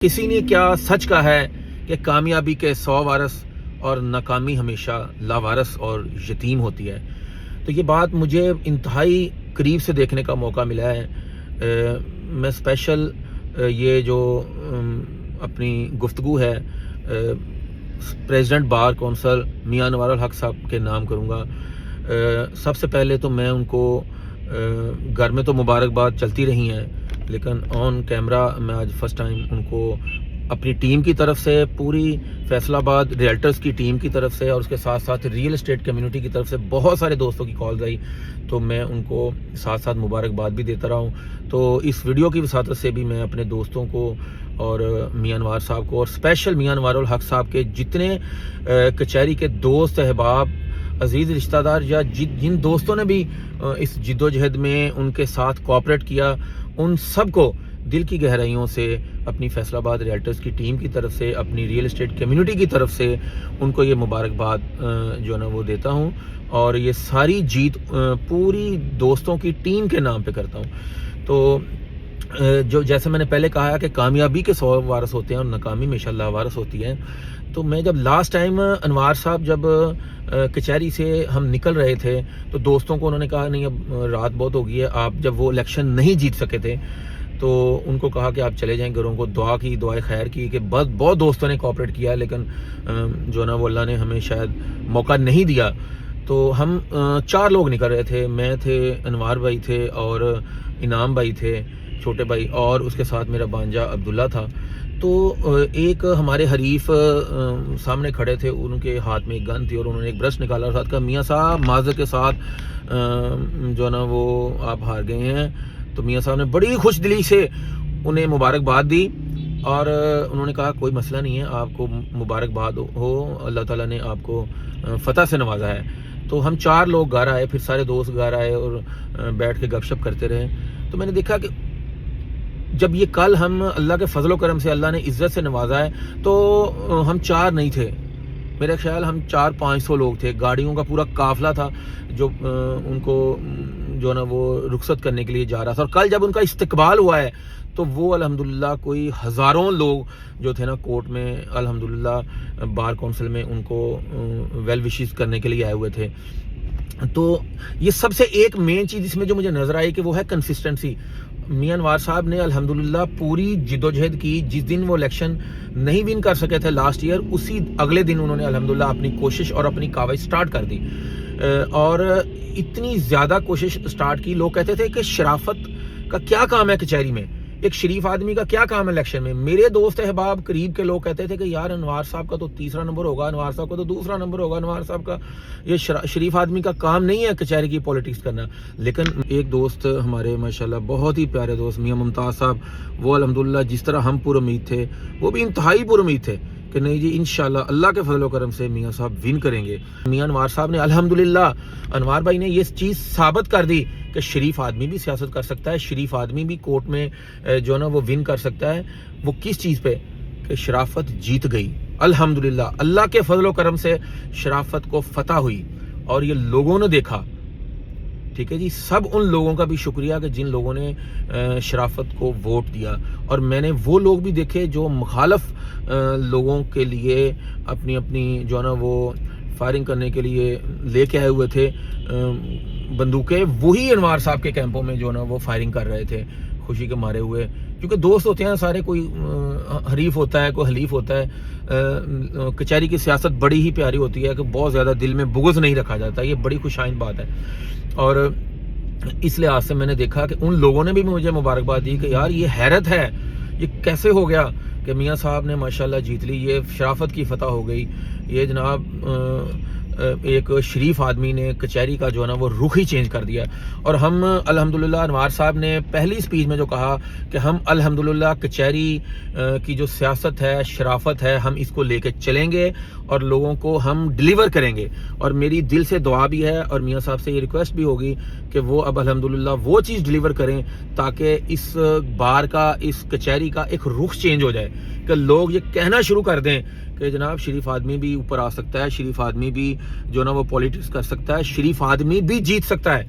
کسی نے کیا سچ کہا ہے کہ کامیابی کے 100 وارث اور ناکامی ہمیشہ لاوارث اور یتیم ہوتی ہے۔ تو یہ بات مجھے انتہائی قریب سے دیکھنے کا موقع ملا ہے۔ میں اسپیشل یہ جو اپنی گفتگو ہے پریزیڈنٹ بار کونسل میاں انوار الحق صاحب کے نام کروں گا۔ سب سے پہلے تو میں ان کو گھر میں تو مبارکباد چلتی رہی ہیں، لیکن آن کیمرہ میں آج فرسٹ ٹائم ان کو اپنی ٹیم کی طرف سے، پوری فیصل آباد ریئلٹرز کی ٹیم کی طرف سے اور اس کے ساتھ ساتھ ریئل اسٹیٹ کمیونٹی کی طرف سے بہت سارے دوستوں کی کالز آئی، تو میں ان کو ساتھ ساتھ مبارکباد بھی دیتا رہا ہوں۔ تو اس ویڈیو کی وساطت سے بھی میں اپنے دوستوں کو اور میاں انوار صاحب کو اور اسپیشل میاں انوار الحق صاحب کے جتنے کچہری کے دوست احباب، عزیز رشتہ دار یا جن دوستوں نے بھی اس جد و جہد میں ان کے ساتھ کوآپریٹ کیا، ان سب کو دل کی گہرائیوں سے اپنی فیصل آباد ریئلٹرز کی ٹیم کی طرف سے، اپنی ریئل اسٹیٹ کمیونٹی کی طرف سے ان کو یہ مبارکباد جو ہے نا وہ دیتا ہوں، اور یہ ساری جیت پوری دوستوں کی ٹیم کے نام پہ کرتا ہوں۔ تو جو جیسے میں نے پہلے کہا کہ کامیابی کے 100 وارث ہوتے ہیں اور ناکامی ہمیشہ لاوارث ہوتی ہے، تو میں جب لاسٹ ٹائم انوار صاحب جب کچہری سے ہم نکل رہے تھے تو دوستوں کو انہوں نے کہا نہیں اب رات بہت ہو گئی ہے، آپ جب وہ الیکشن نہیں جیت سکے تھے تو ان کو کہا کہ آپ چلے جائیں گھروں کو، دعائے خیر کی کہ بہت دوستوں نے کوآپریٹ کیا، لیکن جو نا وہ اللہ نے ہمیں شاید موقع نہیں دیا۔ تو ہم 4 لوگ نکل رہے تھے، میں تھے، انوار بھائی تھے اور انعام بھائی تھے چھوٹے بھائی، اور اس کے ساتھ میرا بانجا عبداللہ تھا۔ تو ایک ہمارے حریف سامنے کھڑے تھے، ان کے ہاتھ میں ایک گن تھی اور انہوں نے ایک برش نکالا اور ساتھ کہا میاں صاحب معذرت کے ساتھ جو ہے نا وہ آپ ہار گئے ہیں۔ تو میاں صاحب نے بڑی خوش دلی سے انہیں مبارکباد دی اور انہوں نے کہا کوئی مسئلہ نہیں ہے، آپ کو مبارکباد ہو، اللہ تعالیٰ نے آپ کو فتح سے نوازا ہے۔ تو ہم 4 لوگ گھر آئے، پھر سارے دوست گھر آئے اور بیٹھ کے گپ شپ کرتے رہے۔ تو میں نے دیکھا کہ جب یہ کل ہم اللہ کے فضل و کرم سے اللہ نے عزت سے نوازا ہے تو ہم 4 نہیں تھے، میرا خیال ہم 400-500 لوگ تھے، گاڑیوں کا پورا قافلہ تھا جو ان کو جو نا وہ رخصت کرنے کے لیے جا رہا تھا، اور کل جب ان کا استقبال ہوا ہے تو وہ الحمدللہ کوئی ہزاروں لوگ جو تھے نا کورٹ میں الحمدللہ بار کونسل میں ان کو ویل وشز کرنے کے لیے آئے ہوئے تھے۔ تو یہ سب سے ایک مین چیز اس میں جو مجھے نظر آئی کہ وہ ہے کنسسٹنسی۔ میاں انوار صاحب نے الحمدللہ پوری جد و جہد کی، جس دن وہ الیکشن نہیں ون کر سکے تھے لاسٹ ایئر، اسی اگلے دن انہوں نے الحمدللہ اپنی کوشش اور اپنی کاوش سٹارٹ کر دی، اور اتنی زیادہ کوشش سٹارٹ کی۔ لوگ کہتے تھے کہ شرافت کا کیا کام ہے کچہری میں، ایک شریف آدمی کا کیا کام ہے الیکشن میں۔ میرے دوست احباب قریب کے لوگ کہتے تھے کہ یار انوار صاحب کا تو 3را نمبر ہوگا، انوار صاحب کا تو 2را نمبر ہوگا، انوار صاحب کا یہ شریف آدمی کا کام نہیں ہے کچہری کی پولیٹکس کرنا۔ لیکن ایک دوست ہمارے ماشاءاللہ بہت ہی پیارے دوست میاں ممتاز صاحب، وہ الحمدللہ جس طرح ہم پر امید تھے وہ بھی انتہائی پر امید تھے کہ نہیں جی انشاءاللہ اللہ کے فضل و کرم سے میاں صاحب ون کریں گے۔ میاں انوار صاحب نے الحمدللہ، انوار بھائی نے یہ چیز ثابت کر دی کہ شریف آدمی بھی سیاست کر سکتا ہے، شریف آدمی بھی کورٹ میں جو نا وہ ون کر سکتا ہے۔ وہ کس چیز پہ؟ کہ شرافت جیت گئی الحمدللہ، اللہ کے فضل و کرم سے شرافت کو فتح ہوئی اور یہ لوگوں نے دیکھا۔ ٹھیک ہے جی، سب ان لوگوں کا بھی شکریہ کہ جن لوگوں نے شرافت کو ووٹ دیا، اور میں نے وہ لوگ بھی دیکھے جو مخالف لوگوں کے لیے اپنی جو ہے نا وہ فائرنگ کرنے کے لیے لے کے آئے ہوئے تھے بندوقیں، وہی انوار صاحب کے کیمپوں میں جو ہے نا وہ فائرنگ کر رہے تھے خوشی کے مارے ہوئے، کیونکہ دوست ہوتے ہیں سارے، کوئی حریف ہوتا ہے، کوئی حلیف ہوتا ہے۔ کچہری کی سیاست بڑی ہی پیاری ہوتی ہے کہ بہت زیادہ دل میں بغض نہیں رکھا جاتا، یہ بڑی خوشائن بات ہے۔ اور اس لحاظ سے میں نے دیکھا کہ ان لوگوں نے بھی مجھے مبارکباد دی کہ یار یہ حیرت ہے، یہ کیسے ہو گیا کہ میاں صاحب نے ماشاءاللہ جیت لی، یہ شرافت کی فتح ہو گئی، یہ جناب ایک شریف آدمی نے کچہری کا جو ہے نا وہ رخ ہی چینج کر دیا۔ اور ہم الحمدللہ انوار صاحب نے پہلی سپیچ میں جو کہا کہ ہم الحمدللہ کچہری کی جو سیاست ہے، شرافت ہے، ہم اس کو لے کے چلیں گے اور لوگوں کو ہم ڈیلیور کریں گے، اور میری دل سے دعا بھی ہے اور میاں صاحب سے یہ ریکویسٹ بھی ہوگی کہ وہ اب الحمدللہ وہ چیز ڈیلیور کریں تاکہ اس بار کا، اس کچہری کا ایک رخ چینج ہو جائے، کہ لوگ یہ کہنا شروع کر دیں کہ جناب شریف آدمی بھی اوپر آ سکتا ہے، شریف آدمی بھی جو نا وہ پولیٹکس کر سکتا ہے، شریف آدمی بھی جیت سکتا ہے۔